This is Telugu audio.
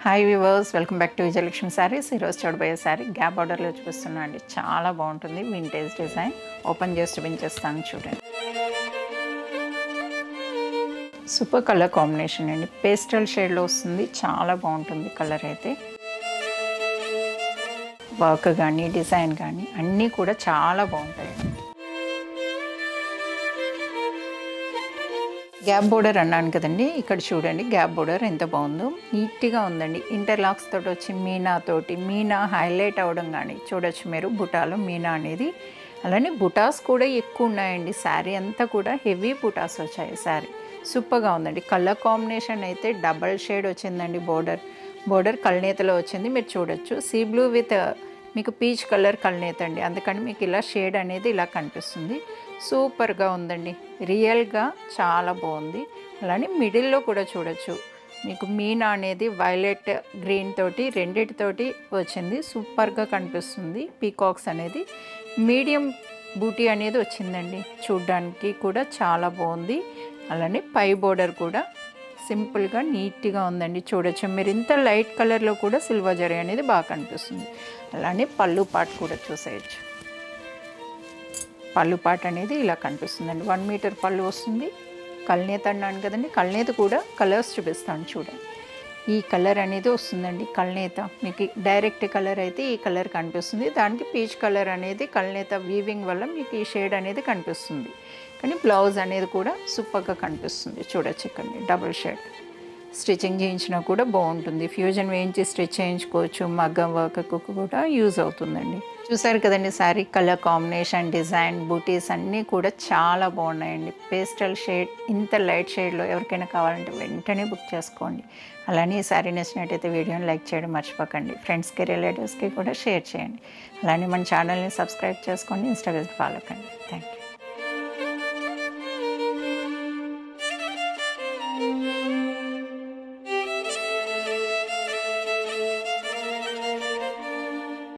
Hi viewers, welcome back to Vijayalakshmi saris. ఈరోజు చూడబోయే శారీ గ్యాప్ బార్డర్లో చూపిస్తున్నా అండి. చాలా బాగుంటుంది, వింటేజ్ డిజైన్. ఓపెన్ చేసి చూపించేస్తాను చూడండి. సూపర్ కలర్ కాంబినేషన్ అండి, పేస్టల్ షేడ్లో వస్తుంది. చాలా బాగుంటుంది కలర్ అయితే. వర్క్ కానీ డిజైన్ కానీ అన్నీ కూడా చాలా బాగుంటాయండి. గ్యాప్ బోర్డర్ అన్నాను కదండి, ఇక్కడ చూడండి గ్యాప్ బోర్డర్ ఎంత బాగుందో, నీట్గా ఉందండి. ఇంటర్లాక్స్ తోటి వచ్చి మీనా హైలైట్ అవ్వడం కానీ చూడొచ్చు మీరు. బుటాలో మీనా అనేది, అలానే బుటాస్ కూడా ఎక్కువ ఉన్నాయండి. శారీ అంతా కూడా హెవీ బుటాస్ వచ్చాయి. శారీ సూపర్గా ఉందండి. కలర్ కాంబినేషన్ అయితే డబల్ షేడ్ వచ్చిందండి. బోర్డర్ కల్నేతలో వచ్చింది, మీరు చూడొచ్చు. సీ బ్లూ విత్ మీకు పీచ్ కలర్ కల్నేత అండి, అందుకని మీకు ఇలా షేడ్ అనేది ఇలా కనిపిస్తుంది. సూపర్గా ఉందండి, రియల్గా చాలా బాగుంది. అలానే మిడిల్లో కూడా చూడొచ్చు మీకు మీనా అనేది వైలెట్ గ్రీన్ తోటి రెండిటితోటి వచ్చింది. సూపర్గా కనిపిస్తుంది. పీకాక్స్ అనేది మీడియం బూటీ అనేది వచ్చిందండి, చూడ్డానికి కూడా చాలా బాగుంది. అలానే పై బోర్డర్ కూడా సింపుల్గా నీట్గా ఉందండి, చూడొచ్చు మీరు. ఇంత లైట్ కలర్లో కూడా సిల్వర్ జరీ అనేది బాగా కనిపిస్తుంది. అలానే పళ్ళు పాట్ కూడా చూసేయచ్చు. పళ్ళు పాట్ అనేది ఇలా కనిపిస్తుందండి. 1 మీటర్ పళ్ళు వస్తుంది. కల్నేత అన్నాను కదండి, కల్నేత కూడా కలర్స్ చూపిస్తాను చూడండి. ఈ కలర్ అనేది వస్తుందండి కల్నేత. మీకు డైరెక్ట్ కలర్ అయితే ఈ కలర్ కనిపిస్తుంది, దానికి పీచ్ కలర్ అనేది కల్నేత వీవింగ్ వల్ల మీకు ఈ షేడ్ అనేది కనిపిస్తుంది. కానీ బ్లౌజ్ అనేది కూడా సూపర్గా కనిపిస్తుంది, చూడొచ్చు. ఇక్కడ డబుల్ షేడ్ స్టిచ్చింగ్ చేయించినా కూడా బాగుంటుంది. ఫ్యూజన్ వేయించి స్టిచ్ చేయించుకోవచ్చు. మగ్గం వర్క్కు కూడా యూజ్ అవుతుందండి. చూసారు కదండి, శారీ కలర్ కాంబినేషన్, డిజైన్, బూటీస్ అన్నీ కూడా చాలా బాగున్నాయండి. పేస్టల్ షేడ్, ఇంత లైట్ షేడ్లో ఎవరికైనా కావాలంటే వెంటనే బుక్ చేసుకోండి. అలానే ఈ శారీ నచ్చినట్టయితే వీడియోని లైక్ చేయడం మర్చిపోకండి. ఫ్రెండ్స్కి, రిలేటివ్స్కి కూడా షేర్ చేయండి. అలానే మన ఛానల్ని సబ్స్క్రైబ్ చేసుకోండి, ఇన్స్టాగ్రామ్ ఫాలో కండి. Thank you.